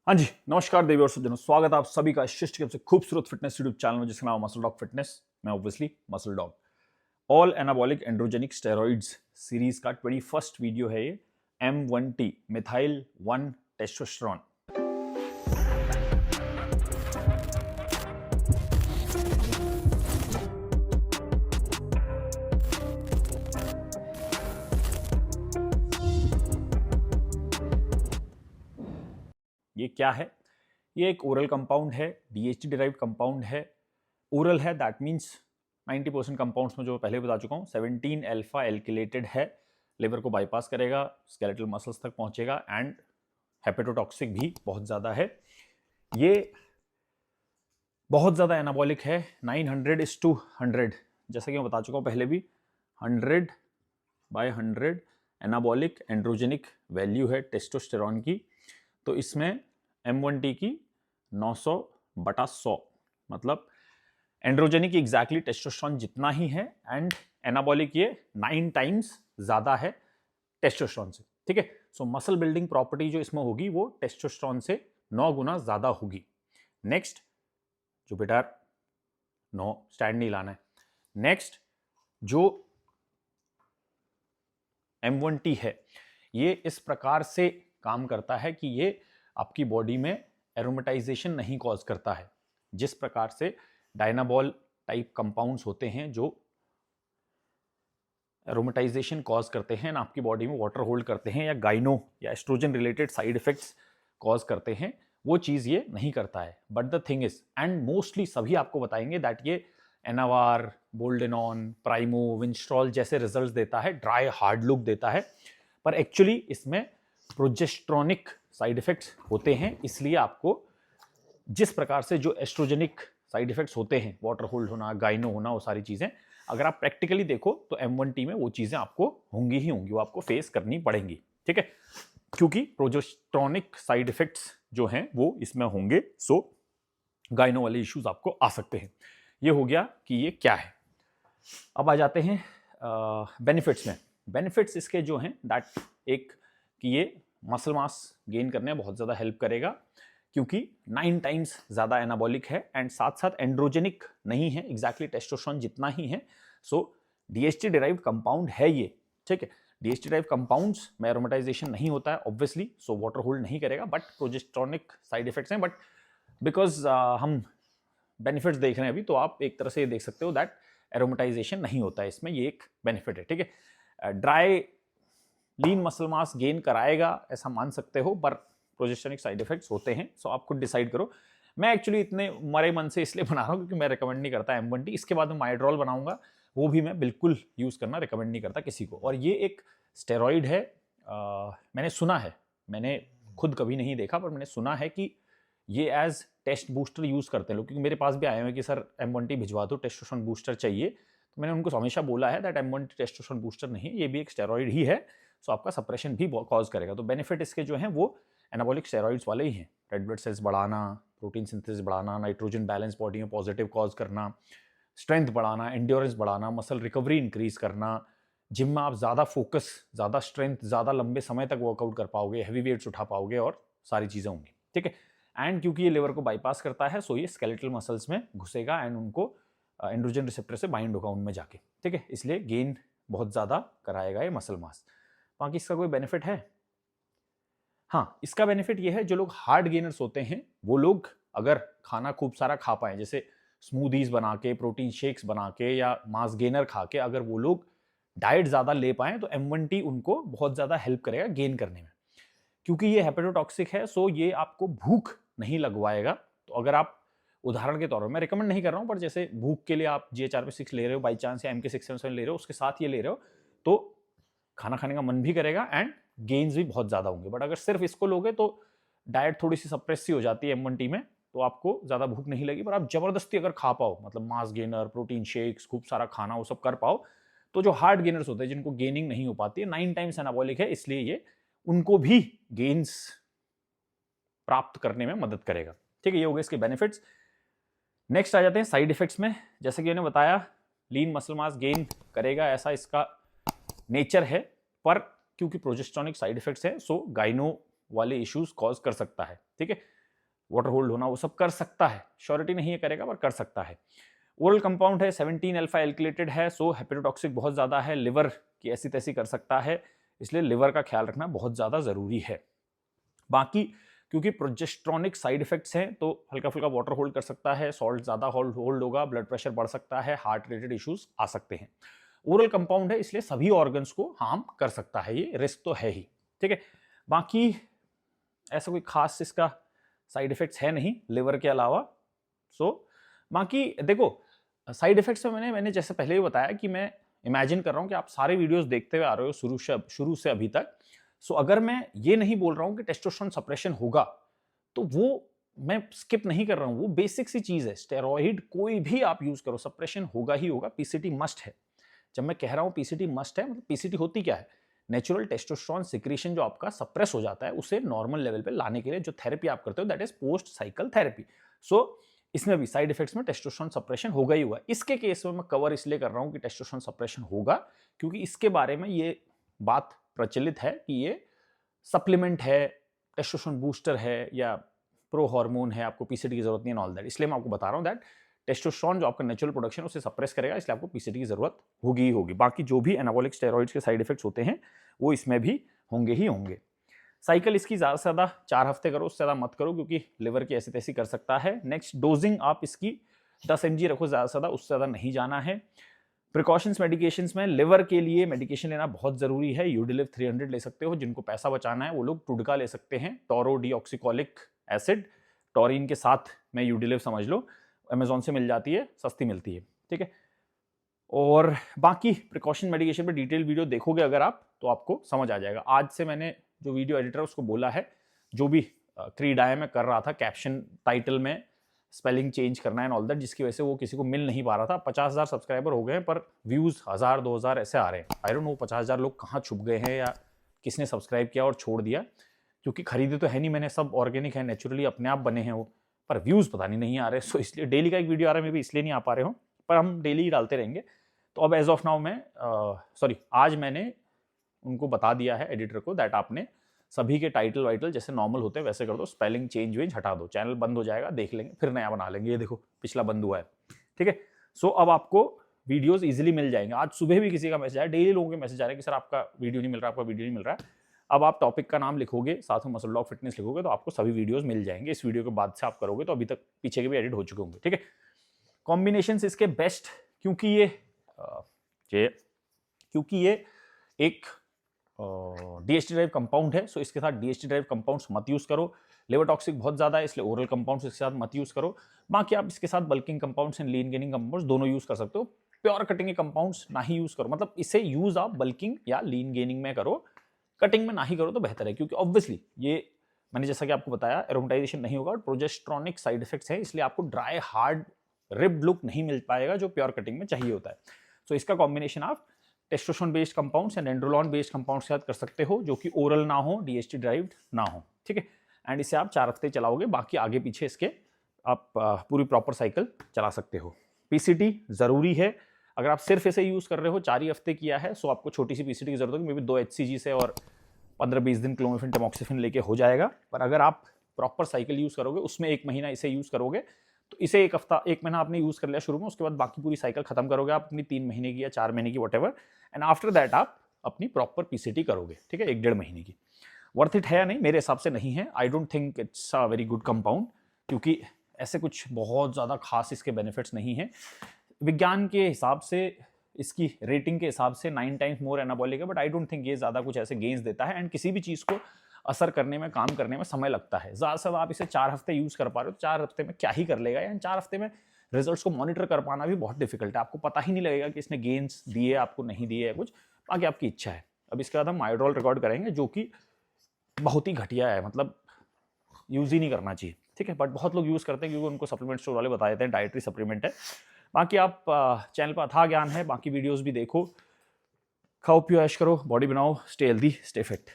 हाँ जी, नमस्कार देवी और सज्जनों, स्वागत है आप सभी का शिष्ट के सबसे खूबसूरत फिटनेस यूट्यूब चैनल में जिसका नाम मसल डॉग फिटनेस। मैं obviously muscle dog. All anabolic androgenic steroids series का 21st वीडियो है ये। M1T methyl 1 testosterone. ये क्या है? ये एक ओरल कंपाउंड है, DHT डिराइव्ड कंपाउंड है। ओरल है, दैट मीन्स 90% कंपाउंड्स में जो पहले बता चुका हूँ 17 अल्फा एल्किलेटेड है। लिवर को बाईपास करेगा, स्केलेटल मसल्स तक पहुंचेगा एंड हेपेटोटॉक्सिक भी बहुत ज़्यादा है। ये बहुत ज़्यादा एनाबॉलिक है, 900:100, जैसा कि मैं बता चुका हूँ पहले भी। 100/100 एनाबॉलिक एंड्रोजेनिक वैल्यू है टेस्टोस्टेरॉन की। तो इसमें M1T की 900/100, मतलब एंड्रोजेनिक एग्जैक्टली टेस्टोस्टेरोन जितना ही है एंड एनाबॉलिक ये 9 टाइम्स ज्यादा है टेस्टोस्टेरोन से। ठीक है, सो मसल बिल्डिंग प्रॉपर्टी जो इसमें होगी वो टेस्टोस्टेरोन से 9 गुना ज्यादा होगी। नेक्स्ट, जुपिटर, नो स्टैंड नहीं लाना है। नेक्स्ट, जो M1T है ये इस प्रकार से काम करता है कि ये आपकी बॉडी में एरोमेटाइजेशन नहीं कॉज करता है। जिस प्रकार से डायनाबॉल टाइप कंपाउंड्स होते हैं जो एरोमेटाइजेशन कॉज करते हैं ना, आपकी बॉडी में वाटर होल्ड करते हैं या गाइनो या estrogen related side effects cause करते हैं, वो चीज़ ये नहीं करता है। But the thing is, and mostly सभी आपको बताएंगे दैट ये एनावार, बोल्डेनॉन, प्राइमो, विंस्ट्रॉल जैसे रिजल्ट्स देता है, ड्राई हार्ड लुक देता है, पर एक्चुअली इसमें प्रोजेस्ट्रॉनिक साइड इफेक्ट्स होते हैं। इसलिए आपको जिस प्रकार से जो एस्ट्रोजेनिक साइड इफेक्ट्स होते हैं, वाटर होल्ड होना, गाइनो होना, वो सारी चीज़ें अगर आप प्रैक्टिकली देखो तो M1T में वो चीज़ें आपको होंगी ही होंगी, वो आपको फेस करनी पड़ेंगी। ठीक है, क्योंकि प्रोजेस्ट्रॉनिक साइड इफेक्ट्स जो हैं वो इसमें होंगे, सो गाइनो वाले इश्यूज आपको आ सकते हैं। ये हो गया कि ये क्या है। अब आ जाते हैं बेनिफिट्स में। बेनिफिट्स इसके जो हैं दैट, एक कि ये मसल मास गेन करने में बहुत ज़्यादा हेल्प करेगा क्योंकि 9 टाइम्स ज़्यादा एनाबॉलिक है एंड साथ साथ एंड्रोजेनिक नहीं है, एग्जैक्टली टेस्टोस्टेरोन जितना ही है। सो DHT डिराइव्ड कंपाउंड है ये। ठीक है, DHT डिराइव्ड कंपाउंड्स में एरोमेटाइजेशन नहीं होता है ऑब्वियसली, सो वाटर होल्ड नहीं करेगा, बट प्रोजेस्ट्रॉनिक साइड इफेक्ट्स हैं। बट बिकॉज हम बेनिफिट्स देख रहे हैं अभी, तो आप एक तरह से देख सकते हो दैट एरोमेटाइजेशन नहीं होता है इसमें, ये एक बेनिफिट है। ठीक है, dry lean muscle mass gain कराएगा ऐसा मान सकते हो, पर प्रोजेस्टेरोनिक साइड इफेक्ट्स होते हैं। सो आप खुद डिसाइड करो। मैं एक्चुअली इतने मरे मन से इसलिए बना रहा हूँ क्योंकि मैं रिकमेंड नहीं करता M1T। इसके बाद मैं माइड्रॉल बनाऊंगा, वो भी मैं बिल्कुल यूज़ करना रिकमेंड नहीं करता किसी को। और ये एक स्टेरॉइड है, मैंने सुना है, मैंने खुद कभी नहीं देखा, पर मैंने सुना है कि ये एज टेस्ट बूस्टर यूज़ करते हैं लोग। क्योंकि मेरे पास भी आए हुए कि सर M1T भिजवा दो, टेस्टोस्टेरोन बूस्टर चाहिए। तो मैंने उनको हमेशा बोला है दैट M1T टेस्टोस्टेरोन बूस्टर नहीं है, ये भी एक स्टेरॉइड ही है। सो आपका सप्रेशन भी कॉज करेगा। तो बेनिफिट इसके जो हैं वो एनाबॉलिक स्टेरॉइड्स वाले ही हैं। रेड ब्लड सेल्स बढ़ाना, प्रोटीन सिंथेसिस बढ़ाना, नाइट्रोजन बैलेंस बॉडी में पॉजिटिव कॉज करना, स्ट्रेंथ बढ़ाना, एंड्योरेंस बढ़ाना, मसल रिकवरी इंक्रीज करना, जिम में आप ज़्यादा फोकस, ज़्यादा स्ट्रेंथ, ज़्यादा लंबे समय तक वर्कआउट कर पाओगे, हैवी वेट्स उठा पाओगे और सारी चीज़ें होंगी। ठीक है, एंड क्योंकि ये लिवर को बाईपास करता है, सो ये स्केलेटल मसल्स में घुसेगा एंड उनको एंड्रोजन रिसेप्टर से बाइंड होगा उनमें जाके। ठीक है, इसलिए गेन बहुत ज़्यादा कराएगा ये मसल मास। बाकी इसका कोई बेनिफिट है? हाँ, इसका बेनिफिट ये है, जो लोग हार्ड गेनर्स होते हैं वो लोग अगर खाना खूब सारा खा पाए, जैसे स्मूदीज बना के, प्रोटीन शेक्स बना के या मास गेनर खा के, अगर वो लोग डाइट ज़्यादा ले पाएँ तो M1T उनको बहुत ज़्यादा हेल्प करेगा गेन करने में। क्योंकि ये हेपेटोटॉक्सिक है, सो ये आपको भूख नहीं लगवाएगा। तो अगर आप उदाहरण के तौर पर, मैं रिकमेंड नहीं कर रहा हूँ, पर जैसे भूख के लिए आप GHRP6 ले रहे हो बाई चांस, या MK677 ले रहे हो, उसके साथ ये ले रहे हो, तो खाना खाने का मन भी करेगा एंड गेन्स भी बहुत ज़्यादा होंगे। बट अगर सिर्फ इसको लोगे तो डाइट थोड़ी सी सप्रेस सी हो जाती है M1T में, तो आपको ज़्यादा भूख नहीं लगी। पर आप जबरदस्ती अगर खा पाओ, मतलब मास गेनर, प्रोटीन शेक्स, खूब सारा खाना, वो सब कर पाओ, तो जो हार्ड गेनर्स होते हैं जिनको गेनिंग नहीं हो पाती है, 9 टाइम्स एनाबॉलिक है, इसलिए ये उनको भी गेन्स प्राप्त करने में मदद करेगा। ठीक है, ये हो गए इसके बेनिफिट्स। नेक्स्ट आ जाते हैं साइड इफेक्ट्स में। जैसे कि मैंने बताया, लीन मसल मास गेन करेगा ऐसा इसका नेचर है, पर क्योंकि प्रोजेस्टेरोनिक साइड इफेक्ट्स हैं, सो गाइनो वाले इश्यूज कॉज कर सकता है। ठीक है, वाटर होल्ड होना, वो सब कर सकता है, श्योरिटी नहीं है करेगा पर कर सकता है। ओरल कंपाउंड है, 17 अल्फा एल्किलेटेड है, सो हेपेटोटॉक्सिक बहुत ज़्यादा है, लिवर की ऐसी तैसी कर सकता है, इसलिए लिवर का ख्याल रखना बहुत ज़्यादा ज़रूरी है। बाकी क्योंकि प्रोजेस्ट्रॉनिक साइड इफेक्ट्स हैं तो हल्का फुल्का वाटर होल्ड कर सकता है, सॉल्ट ज़्यादा होल्ड होगा, ब्लड प्रेशर बढ़ सकता है, हार्ट रिलेटेड इश्यूज आ सकते हैं। ओरल कंपाउंड है इसलिए सभी ऑर्गन्स को हार्म कर सकता है, ये रिस्क तो है ही, ठीक है। बाकी ऐसा कोई खास इसका साइड इफेक्ट्स है नहीं लिवर के अलावा। बाकी देखो साइड इफेक्ट्स में मैंने जैसे पहले ही बताया कि मैं इमेजिन कर रहा हूं कि आप सारे वीडियोस देखते हुए आ रहे हो शुरू से अभी तक। अगर मैं ये नहीं बोल रहा हूं कि टेस्टोस्टेरोन सप्रेशन होगा तो वो मैं स्किप नहीं कर रहा हूं, वो बेसिक सी चीज है। स्टेरॉइड कोई भी आप यूज करो सप्रेशन होगा ही होगा, पीसीटी मस्ट है। जब मैं कह रहा हूं पीसीटी मस्ट है, मतलब पीसीटी होती क्या है, नेचुरल टेस्टोस्टेरोन सिक्रीशन जो आपका सप्रेस हो जाता है उसे नॉर्मल लेवल पे लाने के लिए जो थेरेपी आप करते हो that is post cycle therapy. इसमें भी साइड इफेक्ट्स में टेस्टोस्टेरोन सप्रेशन होगा ही हुआ। इसके केस में मैं कवर इसलिए कर रहा हूं कि टेस्टोस्टेरोन सप्रेशन होगा क्योंकि इसके बारे में ये बात प्रचलित है कि ये सप्लीमेंट है, टेस्टोस्टेरोन बूस्टर है या प्रो हार्मोन है, आपको पीसीटी की जरूरत नहीं है, ऑल दैट। इसलिए मैं आपको बता रहा हूं दैट टेस्टोस्टेरोन जो आपका नेचुरल प्रोडक्शन उसे सप्रेस करेगा, इसलिए आपको पीसीटी की जरूरत होगी ही होगी। बाकी जो भी एनाबॉलिक स्टेरॉइड्स के साइड इफेक्ट्स होते हैं वो इसमें भी होंगे ही होंगे। साइकिल इसकी ज़्यादा से ज़्यादा 4 हफ्ते करो, उससे ज़्यादा मत करो क्योंकि लिवर की ऐसी तैसी कर सकता है। नेक्स्ट डोजिंग आप इसकी 10 mg रखो ज़्यादा से ज़्यादा, उससे ज़्यादा नहीं जाना है। प्रिकॉशंस मेडिकेशंस में लिवर के लिए मेडिकेशन लेना बहुत ज़रूरी है। यूडिलिव 300 ले सकते हो, जिनको पैसा बचाना है वो लोग टुडका ले सकते हैं, टोरो डीऑक्सीकोलिक एसिड, टोरिन के साथ में यूडिलिव समझ लो, अमेजोन से मिल जाती है, सस्ती मिलती है, ठीक है। और बाकी प्रिकॉशन मेडिकेशन पे डिटेल वीडियो देखोगे अगर आप तो आपको समझ आ जाएगा। आज से मैंने जो वीडियो एडिटर उसको बोला है जो भी क्रीडाए में कर रहा था, कैप्शन टाइटल में स्पेलिंग चेंज करना है ऑल दैट, जिसकी वजह से वो किसी को मिल नहीं पा रहा था। 50,000 सब्सक्राइबर हो गए पर व्यूज़ 1000 2000 ऐसे आ रहे हैं। आई डोंट नो 50,000 लोग कहाँ छुप गए हैं या किसने सब्सक्राइब किया और छोड़ दिया, क्योंकि खरीदे तो है नहीं मैंने, सब ऑर्गेनिक है, नेचुरली अपने आप बने हैं वो, पर व्यूज़ पता नहीं आ रहे। सो इसलिए डेली का एक वीडियो आ रहा है, मे भी इसलिए नहीं आ पा रहे हो, पर हम डेली ही डालते रहेंगे। तो अब एज ऑफ नाउ मैं आज मैंने उनको बता दिया है एडिटर को दैट आपने सभी के टाइटल वाइटल जैसे नॉर्मल होते हैं वैसे कर दो, स्पेलिंग चेंज वेंज हटा दो, चैनल बंद हो जाएगा, देख लेंगे फिर नया बना लेंगे। ये देखो पिछला बंद हुआ है, ठीक है। अब आपको वीडियोस इजीली मिल जाएंगे। आज सुबह भी किसी का मैसेज आया, डेली लोगों के मैसेज आ रहे हैं कि सर आपका वीडियो नहीं मिल रहा, आपका वीडियो नहीं मिल रहा है। अब आप टॉपिक का नाम लिखोगे, साथ में मसल ब्लॉग फिटनेस लिखोगे तो आपको सभी वीडियोस मिल जाएंगे। इस वीडियो के बाद से आप करोगे तो अभी तक पीछे के भी एडिट हो चुके होंगे, ठीक है। कॉम्बिनेशन इसके बेस्ट क्योंकि ये एक डीएचटी ड्राइव कंपाउंड है, सो इसके साथ डीएचटी ड्राइव कंपाउंड्स मत यूज करो। लिवर टॉक्सिक बहुत ज्यादा है इसलिए ओरल कंपाउंड्स इसके साथ मत यूज करो। बाकी आप इसके साथ bulking compounds and lean gaining compounds दोनों यूज कर सकते हो। प्योर कटिंग के कंपाउंड्स ना ही यूज करो, मतलब इसे यूज आप बल्किंग या लीन गेनिंग में करो, कटिंग में ना ही करो तो बेहतर है, क्योंकि ऑब्वियसली ये मैंने जैसा कि आपको बताया एरोमेटाइजेशन नहीं होगा और प्रोजेस्ट्रॉनिक साइड इफेक्ट्स हैं, इसलिए आपको ड्राई हार्ड रिब्ड लुक नहीं मिल पाएगा जो प्योर कटिंग में चाहिए होता है। सो इसका कॉम्बिनेशन आप testosterone based compounds and nandrolone based compounds के साथ कर सकते हो, जो कि ओरल ना हो, डीएचटी ड्राइव्ड ना हो, ठीक है। एंड इसे आप 4 हफ्ते चलाओगे, बाकी आगे पीछे इसके आप पूरी प्रॉपर साइकिल चला सकते हो। पीसीटी जरूरी है। अगर आप सिर्फ इसे यूज कर रहे हो, 4 ही हफ्ते किया है, सो आपको छोटी सी पीसीटी की जरूरत होगी, मे बी 2 HCG से और 15-20 दिन क्लोमिफेन टेमोक्सिफेन लेके हो जाएगा। पर अगर आप प्रॉपर साइकिल यूज करोगे, उसमें 1 महीना इसे यूज करोगे, तो इसे 1 महीना आपने यूज कर लिया शुरू में, उसके बाद बाकी पूरी साइकिल खत्म करोगे आप अपनी 3 महीने की या 4 महीने की व्हाटएवर, एंड आफ्टर दैट आप अपनी प्रॉपर पीसीटी करोगे, ठीक है, 1-1.5 महीने की। वर्थ इट है या नहीं, मेरे हिसाब से नहीं है। I don't think it's a very good compound, क्योंकि ऐसे कुछ बहुत ज़्यादा खास इसके बेनिफिट्स नहीं हैं। विज्ञान के हिसाब से इसकी रेटिंग के हिसाब से 9 टाइम्स मोर एनाबॉलिक है, बट आई डोंट थिंक ये ज़्यादा कुछ ऐसे गेन्स देता है। एंड किसी भी चीज़ को असर करने में, काम करने में समय लगता है। ज़्यादा से आप इसे 4 हफ्ते यूज़ कर पा रहे हो, 4 हफ्ते में क्या ही कर लेगा, या 4 हफ्ते में रिजल्ट्स को मॉनिटर कर पाना भी बहुत डिफिकल्ट है। आपको पता ही नहीं लगेगा कि इसने गेन्स दिए, आपको नहीं दिए है कुछ, बाकी आपकी इच्छा है। अब इसके बाद हम मायोड्रोल रिकॉर्ड करेंगे, जो कि बहुत ही घटिया है, मतलब यूज़ ही नहीं करना चाहिए, ठीक है। बट बहुत लोग यूज़ करते हैं क्योंकि उनको सप्लीमेंट स्टोर वाले बता देते हैं डाइटरी सप्लीमेंट है। बाकी आप चैनल पर अथाह ज्ञान है, बाकी वीडियोस भी देखो, खाओ पियो ऐश करो, बॉडी बनाओ, स्टे हेल्दी, स्टे फिट।